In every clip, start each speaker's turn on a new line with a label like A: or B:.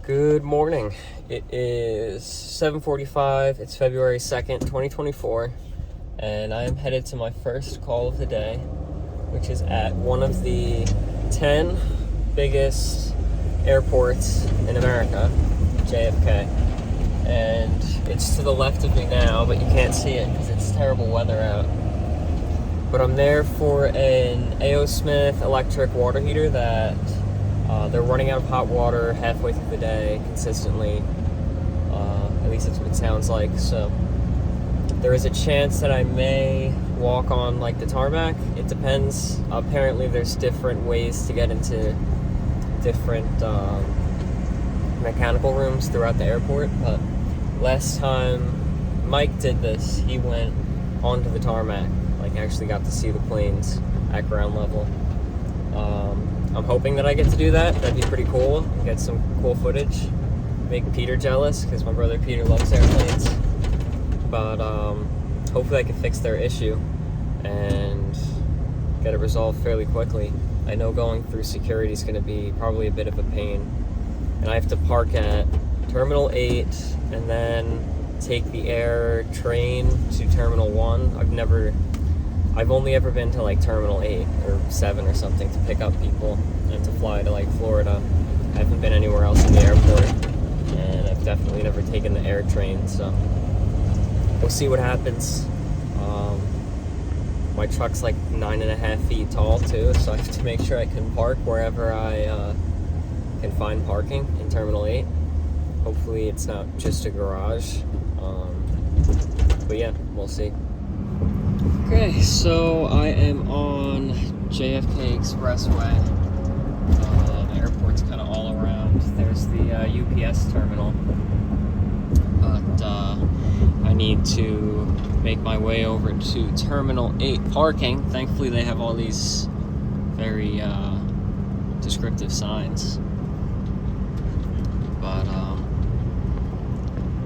A: Good morning. It is 7:45. It's February 2nd, 2024, and I am headed to my first call of the day, which is at one of the 10 biggest airports in America, JFK. And it's to the left of me now, but you can't see it because it's terrible weather out. But I'm there for an A.O. Smith electric water heater that they're running out of hot water halfway through the day consistently. At least that's what it sounds like. So there is a chance that I may walk on like the tarmac. It depends. Apparently there's different ways to get into different mechanical rooms throughout the airport. But last time Mike did this, he went onto the tarmac, like actually got to see the planes at ground level. I'm hoping that I get to do that. That'd be pretty cool. Get some cool footage. Make Peter jealous, because my brother Peter loves airplanes. But hopefully I can fix their issue and get it resolved fairly quickly. I know going through security is going to be probably a bit of a pain. And I have to park at Terminal 8 and then take the air train to Terminal 1. I've only ever been to like Terminal 8 or 7 or something to pick up people and to fly to like Florida. I haven't been anywhere else in the airport, and I've definitely never taken the air train, so we'll see what happens. My truck's like 9.5 feet tall too, so I have to make sure I can park wherever I can find parking in Terminal 8. Hopefully it's not just a garage, but yeah, we'll see. Okay, so I am on JFK Expressway. The airport's kind of all around. There's the UPS terminal, but I need to make my way over to Terminal 8 parking. Thankfully, they have all these very descriptive signs. But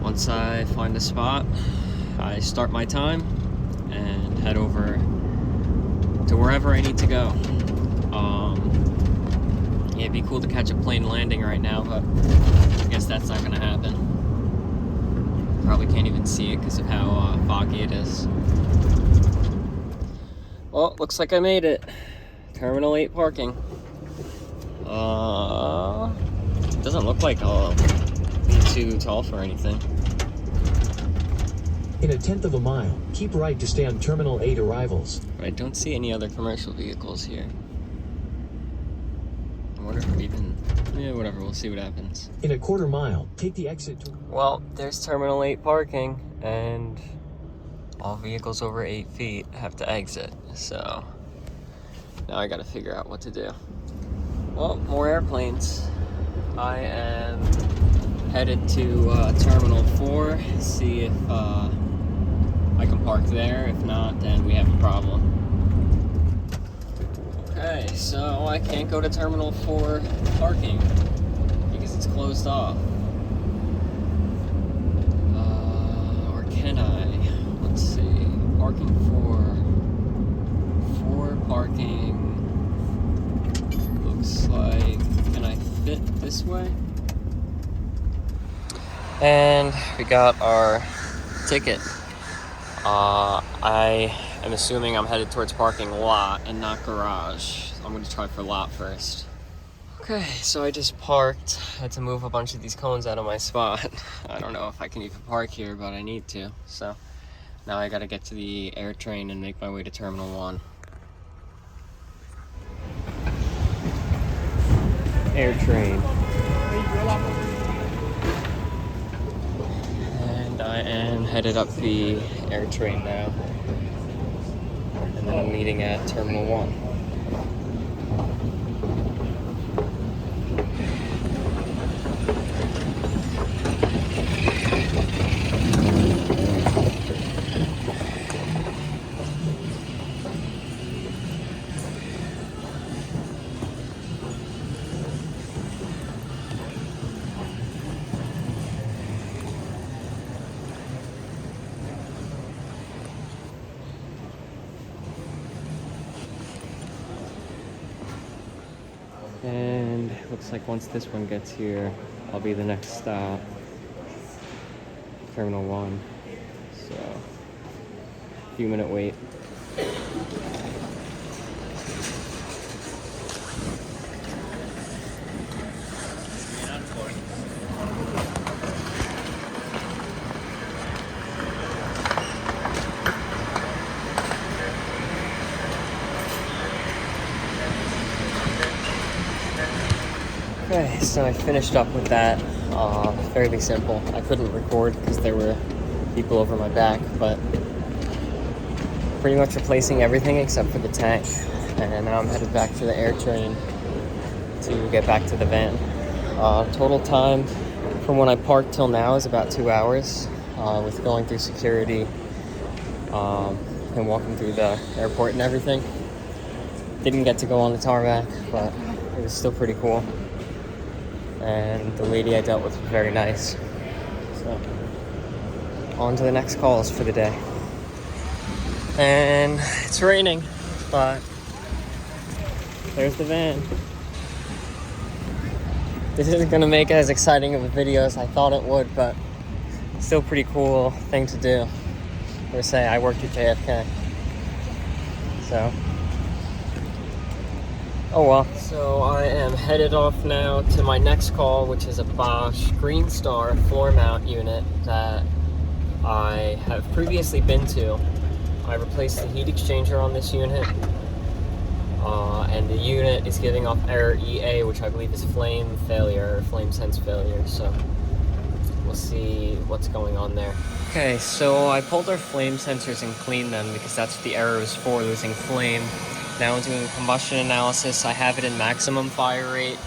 A: once I find a spot, I start my time and head over to wherever I need to go. Yeah, it'd be cool to catch a plane landing right now, but I guess that's not gonna happen. Probably can't even see it because of how foggy it is. Well, looks like I made it. Terminal 8 parking. It doesn't look like I'll be too tall for anything.
B: In 1/10 of a mile, keep right to stay on Terminal 8 arrivals.
A: But I don't see any other commercial vehicles here. I wonder if even... Yeah, whatever, we'll see what happens.
B: In 1/4 mile, take the exit to...
A: Well, there's Terminal 8 parking, and all vehicles over 8 feet have to exit, so now I gotta figure out what to do. Well, more airplanes. I am headed to Terminal 4, see if I can park there. If not, then we have a problem. Okay, so I can't go to Terminal 4 parking because it's closed off. Or can I? Let's see. Parking 4 parking. Looks like, can I fit this way? And we got our ticket. I am assuming I'm headed towards parking lot and not garage. I'm going to try for lot first. Okay, so I just parked. I had to move a bunch of these cones out of my spot. I don't know if I can even park here, but I need to. So now I got to get to the air train and make my way to Terminal 1. Air train. I am headed up the air train now, and then I'm meeting at Terminal 1. And it looks like once this one gets here, I'll be the next stop, Terminal 1. So, few minute wait. Okay, so I finished up with that. Fairly simple. I couldn't record because there were people over my back, but pretty much replacing everything except for the tank. And now I'm headed back to the air train to get back to the van. Total time from when I parked till now is about 2 hours, with going through security and walking through the airport and everything. Didn't get to go on the tarmac, but it was still pretty cool. And the lady I dealt with was very nice. So, on to the next calls for the day. And it's raining, but there's the van. This isn't gonna make it as exciting of a video as I thought it would, but still pretty cool thing to do. Or say I worked at JFK. So, oh well. So I am headed off now to my next call, which is a Bosch Green Star floor mount unit that I have previously been to. I replaced the heat exchanger on this unit, and the unit is giving off error EA, which I believe is flame failure or flame sense failure. So we'll see what's going on there. Okay, so I pulled our flame sensors and cleaned them because that's what the error is for, losing flame. Now I'm doing combustion analysis. I have it in maximum fire rate,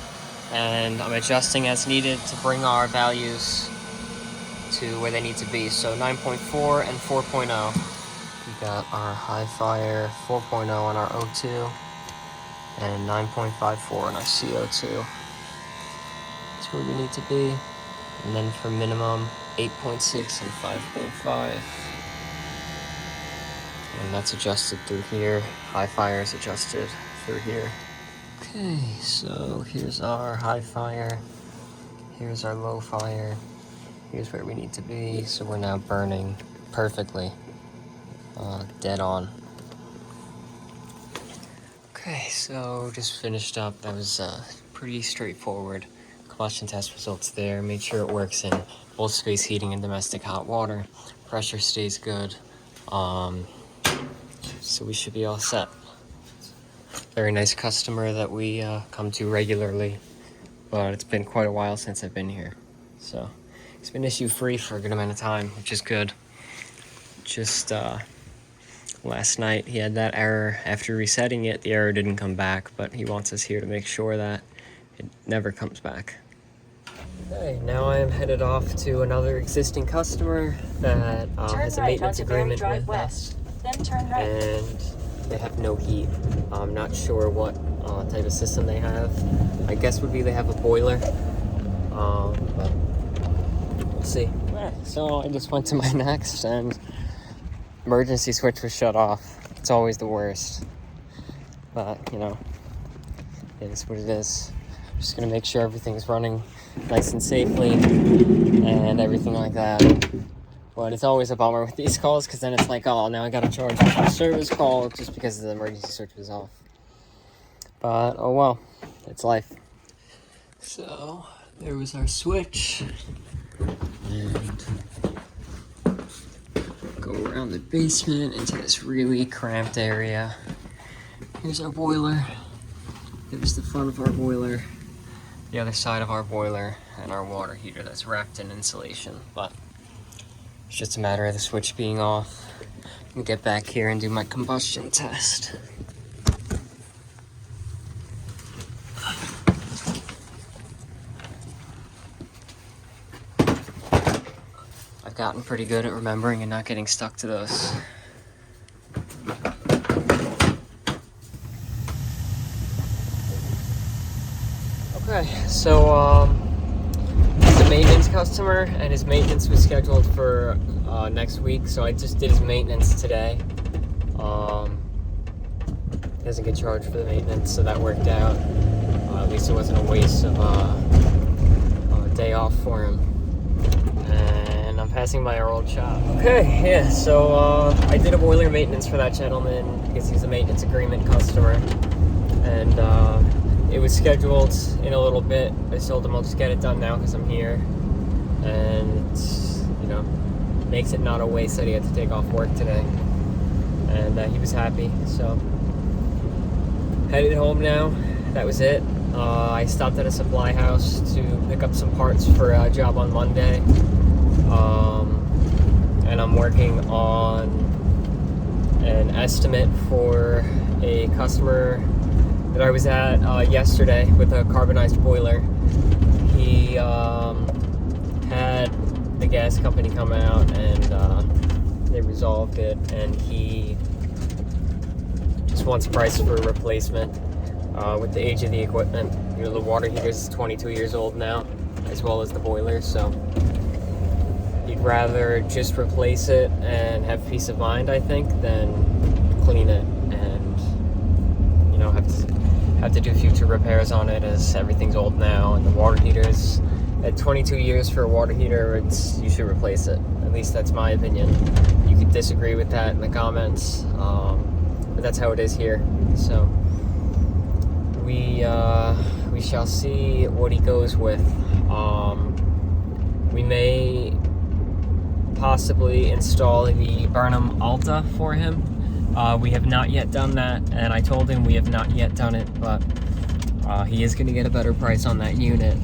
A: and I'm adjusting as needed to bring our values to where they need to be. So 9.4 and 4.0. We got our high fire 4.0 on our O2 and 9.54 on our CO2. That's where we need to be. And then for minimum, 8.6 and 5.5. And that's adjusted through here. High fire is adjusted through here. Okay, so here's our high fire. Here's our low fire. Here's where we need to be. So we're now burning perfectly. Dead on. Okay, so just finished up. That was pretty straightforward. Combustion test results there. Made sure it works in both space heating and domestic hot water. Pressure stays good. So we should be all set. Very nice customer that we come to regularly, but it's been quite a while since I've been here. So it's been issue free for a good amount of time, which is good. Just last night he had that error. After resetting it, the error didn't come back, but he wants us here to make sure that it never comes back. Okay, now I am headed off to another existing customer that has a maintenance agreement with us.
C: Then turn right.
A: And they have no heat. I'm not sure what type of system they have. I guess would be they have a boiler, but we'll see. So I just went to my next, and emergency switch was shut off. It's always the worst, but you know, it is what it is. I'm just gonna make sure everything's running nice and safely and everything like that. But it's always a bummer with these calls, because then it's like, oh, now I gotta charge for a service call just because the emergency switch was off. But, oh well, it's life. So, there was our switch. And go around the basement into this really cramped area. Here's our boiler. There's the front of our boiler. The other side of our boiler, and our water heater that's wrapped in insulation. But it's just a matter of the switch being off. And get back here and do my combustion test. I've gotten pretty good at remembering and not getting stuck to those. Okay, so he's a maintenance customer, and his maintenance was scheduled for next week, so I just did his maintenance today. He doesn't get charged for the maintenance, so that worked out. At least it wasn't a waste of day off for him. And I'm passing by our old shop. Okay, yeah, so I did a boiler maintenance for that gentleman because he's a maintenance agreement customer. And it was scheduled in a little bit. I told him I'll just get it done now because I'm here. And it's, you know, makes it not a waste that he had to take off work today. And he was happy, so headed home now. That was it. I stopped at a supply house to pick up some parts for a job on Monday. And I'm working on an estimate for a customer that I was at yesterday with a carbonized boiler. He had the gas company come out and they resolved it, and he just wants a price for a replacement. With the age of the equipment, you know, the water heater is 22 years old now, as well as the boiler, so he'd rather just replace it and have peace of mind, I think, than clean it and, you know, have to do future repairs on it, as everything's old now, and the water heater is at 22 years for a water heater. You should replace it. At least that's my opinion. You could disagree with that in the comments, but that's how it is here. So we shall see what he goes with. We may possibly install the Burnham Alta for him. We have not yet done that, and I told him we have not yet done it, but he is going to get a better price on that unit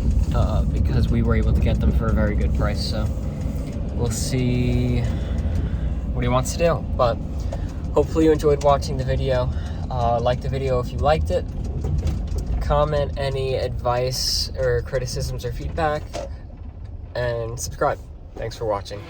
A: because we were able to get them for a very good price. So we'll see what he wants to do. But hopefully you enjoyed watching the video. Like the video if you liked it. Comment any advice or criticisms or feedback, and subscribe. Thanks for watching.